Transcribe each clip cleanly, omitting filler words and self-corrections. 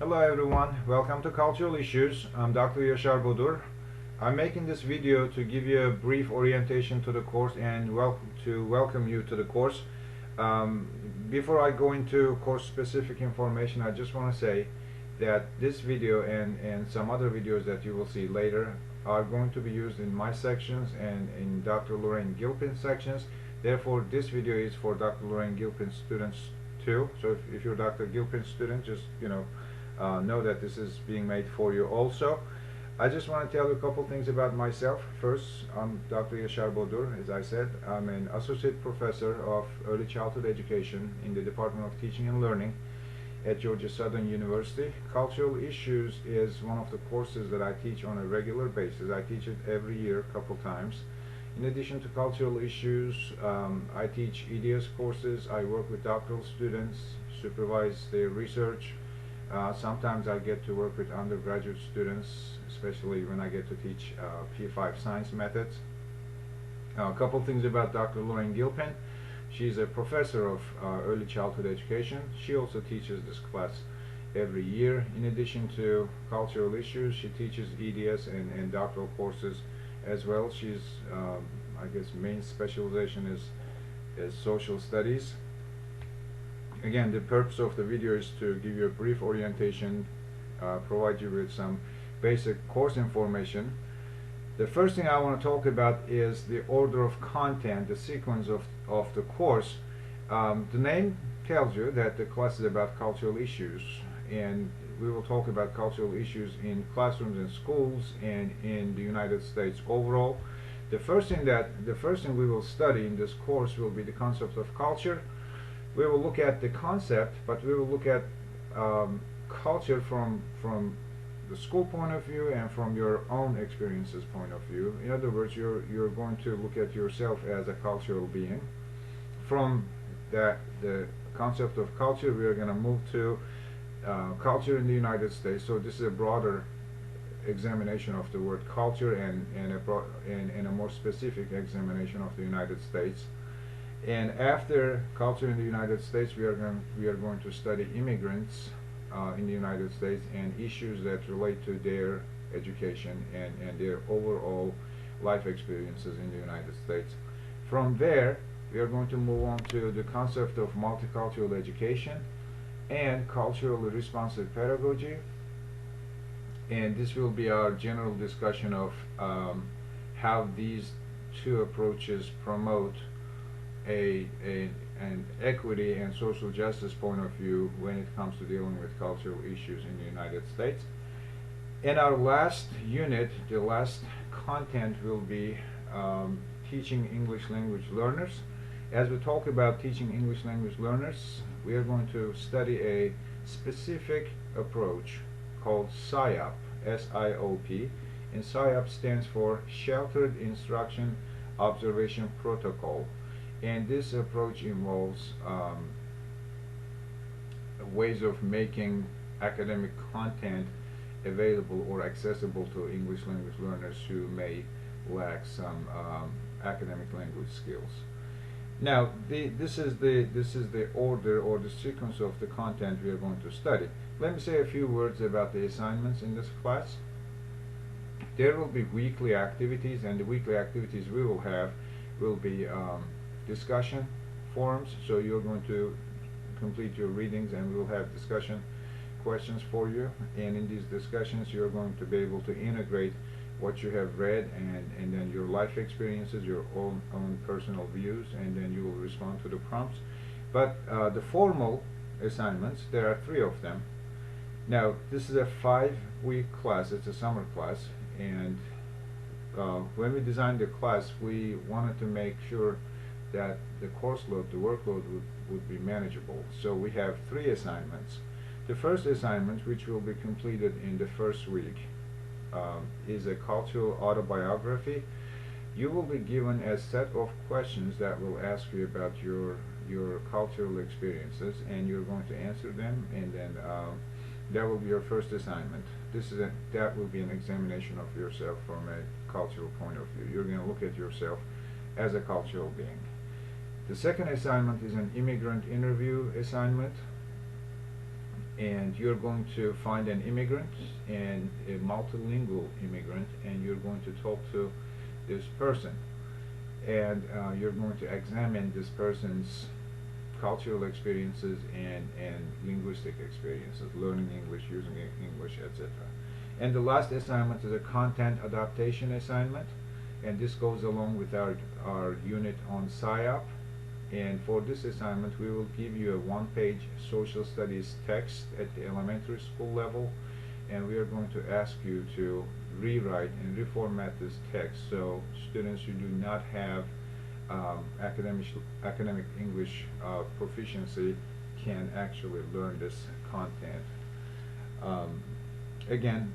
Hello everyone, welcome to Cultural Issues. I'm Dr. Yashar Bodur. I'm making this video to give you a brief orientation to the course and welcome you to the course. Before I go into course specific information, I just want to say that this video and some other videos that you will see later are going to be used in my sections and in Dr. Gilpin sections. Therefore, this video is for Dr. Gilpin students too. So if you're Dr. Gilpin student, just know that this is being made for you also. I just want to tell you a couple things about myself. First, I'm Dr. Yashar Bodur. As I said, I'm an associate professor of early childhood education in the Department of Teaching and Learning at Georgia Southern University. Cultural issues is one of the courses that I teach on a regular basis. I teach it every year, a couple times. In addition to cultural issues, I teach EDS courses. I work with doctoral students, supervise their research. Sometimes I get to work with undergraduate students, especially when I get to teach P5 science methods. A couple things about Dr. Gilpin. She's a professor of early childhood education. She also teaches this class every year. In addition to cultural issues, she teaches EDS and doctoral courses as well. She's, I guess, main specialization is social studies. Again, the purpose of the video is to give you a brief orientation, provide you with some basic course information. The first thing I want to talk about is the order of content, the sequence of the course. The name tells you that the class is about cultural issues, and we will talk about cultural issues in classrooms and schools and in the United States overall. The first thing we will study in this course will be the concept of culture. We will look at the concept, but we will look at culture from the school point of view and from your own experiences point of view. In other words, you're going to look at yourself as a cultural being. From the concept of culture, we are going to move to culture in the United States. So this is a broader examination of the word culture and a more specific examination of the United States. And after culture in the United States, we are going to study immigrants in the United States and issues that relate to their education and their overall life experiences in the United States. From there, we are going to move on to the concept of multicultural education and culturally responsive pedagogy. And this will be our general discussion of how these two approaches promote an equity and social justice point of view when it comes to dealing with cultural issues in the United States. In our last unit, the last content will be teaching English language learners. As we talk about teaching English language learners, we are going to study a specific approach called SIOP, S-I-O-P, and SIOP stands for Sheltered Instruction Observation Protocol. And this approach involves ways of making academic content available or accessible to English language learners who may lack some academic language skills. Now, this is the order or the sequence of the content we are going to study. Let me say a few words about the assignments in this class. There will be weekly activities, and the weekly activities we will have will be discussion forums. So you're going to complete your readings and we'll have discussion questions for you, and in these discussions you're going to be able to integrate what you have read and then your life experiences, your own personal views, and then you will respond to the prompts. But the formal assignments, there are 3 of them. Now, this is a 5-week class. It's a summer class, and when we designed the class, we wanted to make sure that the course load, the workload would be manageable. So we have 3 assignments. The first assignment, which will be completed in the first week, is a cultural autobiography. You will be given a set of questions that will ask you about your cultural experiences, and you're going to answer them, and then that will be your first assignment. That will be an examination of yourself from a cultural point of view. You're going to look at yourself as a cultural being. The second assignment is an immigrant interview assignment, and you're going to find an immigrant and a multilingual immigrant, and you're going to talk to this person, and you're going to examine this person's cultural experiences and linguistic experiences, learning English, using English, etc. And the last assignment is a content adaptation assignment, and this goes along with our unit on PSYOP. And for this assignment, we will give you a one-page social studies text at the elementary school level, and we are going to ask you to rewrite and reformat this text so students who do not have academic English proficiency can actually learn this content. Again,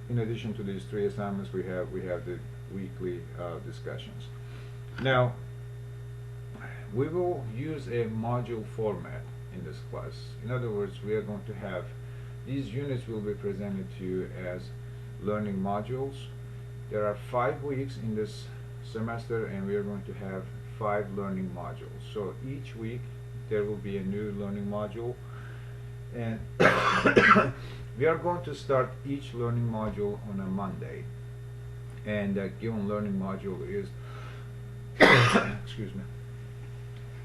in addition to these 3 assignments, we have the weekly discussions. Now, we will use a module format in this class. In other words, we are going to have these units will be presented to you as learning modules. There are 5 weeks in this semester, and we are going to have 5 learning modules. So each week there will be a new learning module, and we are going to start each learning module on a Monday, and that given learning module is excuse me,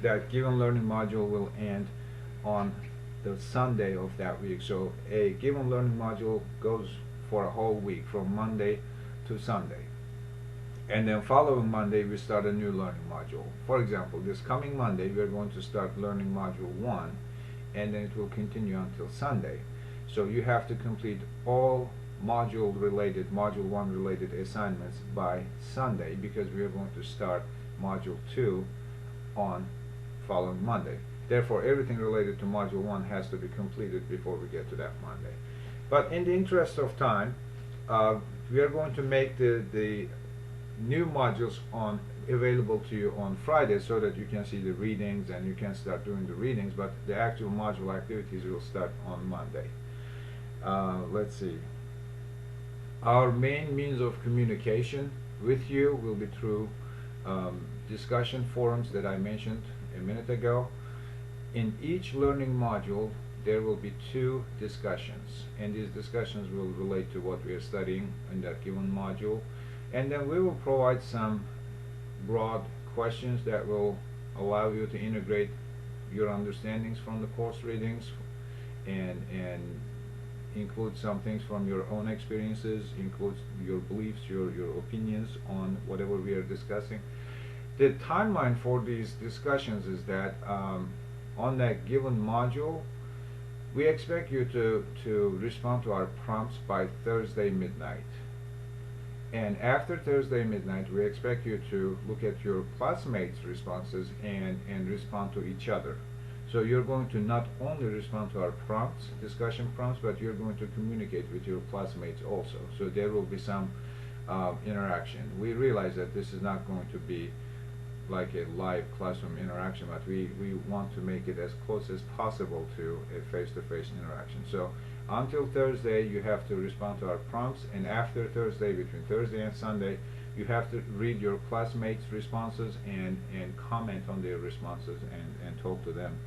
that given learning module will end on the Sunday of that week. So a given learning module goes for a whole week from Monday to Sunday, and then following Monday we start a new learning module. For example, this coming Monday we are going to start learning module 1, and then it will continue until Sunday. So you have to complete all module 1 related assignments by Sunday, because we are going to start module 2 on following Monday. Therefore, everything related to module 1 has to be completed before we get to that Monday. But in the interest of time, we are going to make the new modules available to you on Friday, so that you can see the readings and you can start doing the readings, but the actual module activities will start on Monday. Let's see. Our main means of communication with you will be through discussion forums that I mentioned a minute ago. In each learning module there will be 2 discussions, and these discussions will relate to what we are studying in that given module, and then we will provide some broad questions that will allow you to integrate your understandings from the course readings and include some things from your own experiences, include your beliefs, your opinions on whatever we are discussing. The timeline for these discussions is that on that given module, we expect you to respond to our prompts by Thursday midnight. And after Thursday midnight, we expect you to look at your classmates' responses and respond to each other. So you're going to not only respond to our prompts, discussion prompts, but you're going to communicate with your classmates also. So there will be some interaction. We realize that this is not going to be like a live classroom interaction, but we want to make it as close as possible to a face-to-face interaction. So until Thursday you have to respond to our prompts, and after Thursday, between Thursday and Sunday, you have to read your classmates' responses and comment on their responses and talk to them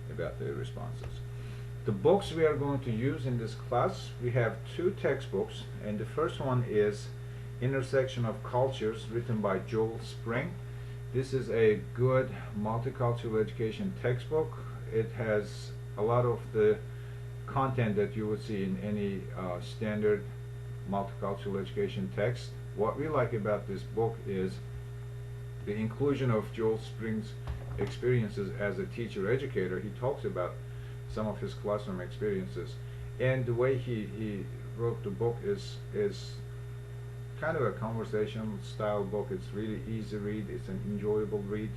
about their responses. The books we are going to use in this class, we have 2 textbooks, and the first one is Intersection of Cultures, written by Joel Spring. This is a good multicultural education textbook. It has a lot of the content that you would see in any standard multicultural education text. What we like about this book is the inclusion of Joel Spring's experiences as a teacher educator. He talks about some of his classroom experiences, and the way he wrote the book is kind of a conversation style book. It's really easy read, it's an enjoyable read.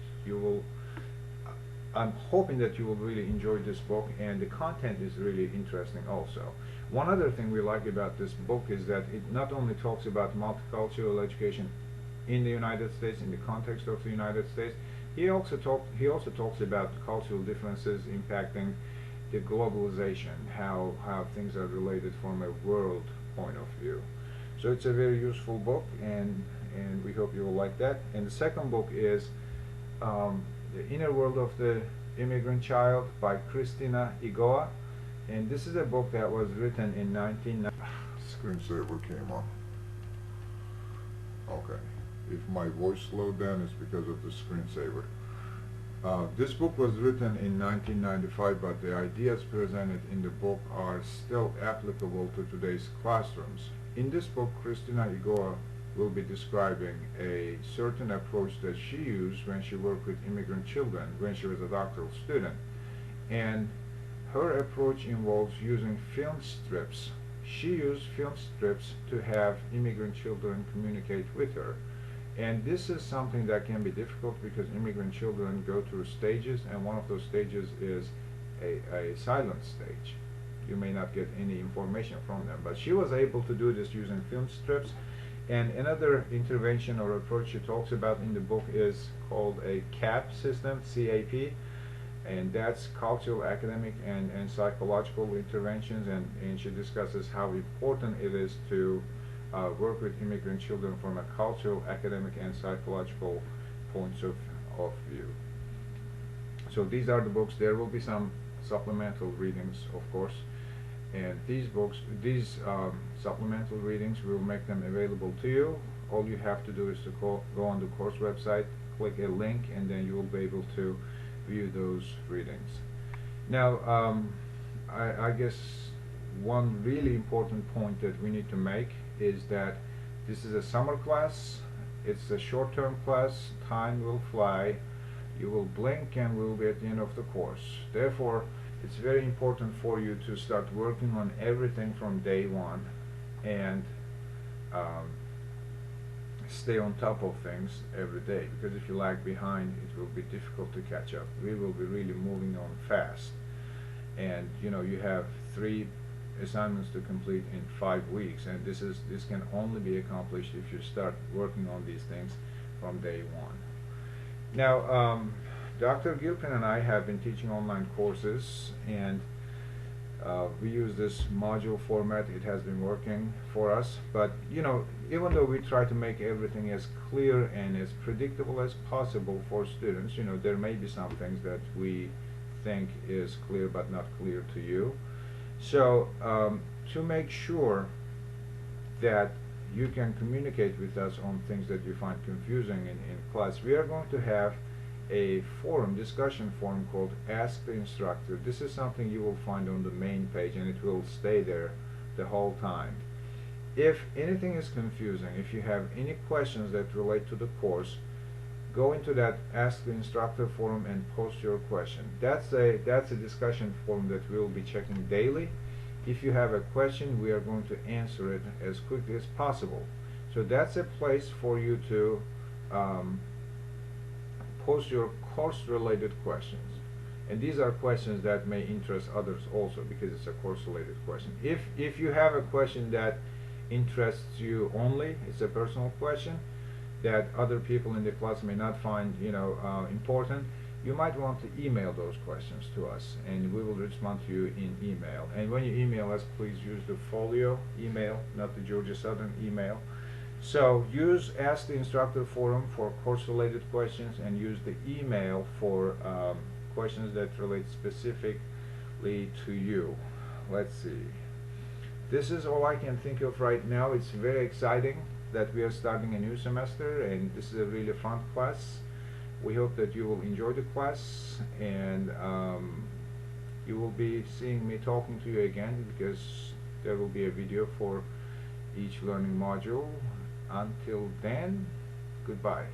I'm hoping that you will really enjoy this book, and the content is really interesting also. One other thing we like about this book is that it not only talks about multicultural education in the United States, in the context of the United States, he also talks about cultural differences impacting the globalization, how things are related from a world point of view. So it's a very useful book, and we hope you will like that. And the second book is The Inner World of the Immigrant Child by Christina Igoa, And this is a book that was written in 1990. Screensaver came on. Okay. If my voice slowed down, it's because of the screensaver. This book was written in 1995, but the ideas presented in the book are still applicable to today's classrooms. In this book, Christina Igoa will be describing a certain approach that she used when she worked with immigrant children when she was a doctoral student. And her approach involves using film strips. She used film strips to have immigrant children communicate with her. And this is something that can be difficult because immigrant children go through stages, and one of those stages is a silent stage. You may not get any information from them, but she was able to do this using film strips. And another intervention or approach she talks about in the book is called a CAP system, C-A-P, and that's cultural, academic, and psychological interventions, and she discusses how important it is to work with immigrant children from a cultural, academic, and psychological points of view. So these are the books. There will be some supplemental readings, of course, and these supplemental readings, we'll make them available to you. All you have to do is to go on the course website, click a link, and then you will be able to view those readings. Now, I guess one really important point that we need to make is that this is a summer class. It's a short-term class. Time will fly. You will blink and we'll be at the end of the course. Therefore, it's very important for you to start working on everything from day one and stay on top of things every day, because if you lag behind, it will be difficult to catch up. We will be really moving on fast, and you know, you have 3 assignments to complete in 5 weeks, and this can only be accomplished if you start working on these things from day one. Now, Dr. Gilpin and I have been teaching online courses, and we use this module format. It has been working for us, but you know, even though we try to make everything as clear and as predictable as possible for students, you know, there may be some things that we think is clear but not clear to you. So to make sure that you can communicate with us on things that you find confusing in class, we are going to have a discussion forum called Ask the Instructor. This is something you will find on the main page, and it will stay there the whole time. If anything is confusing, if you have any questions that relate to the course, go into that Ask the Instructor forum and post your question. That's a discussion forum that we will be checking daily. If you have a question, we are going to answer it as quickly as possible. So that's a place for you to post your course-related questions. And these are questions that may interest others also, because it's a course-related question. If you have a question that interests you only, it's a personal question that other people in the class may not find, you know, important, you might want to email those questions to us, and we will respond to you in email. And when you email us, please use the Folio email, not the Georgia Southern email. So use Ask the Instructor forum for course-related questions, and use the email for questions that relate specifically to you. Let's see. This is all I can think of right now. It's very exciting that we are starting a new semester, and this is a really fun class. We hope that you will enjoy the class, and you will be seeing me talking to you again, because there will be a video for each learning module. Until then, goodbye.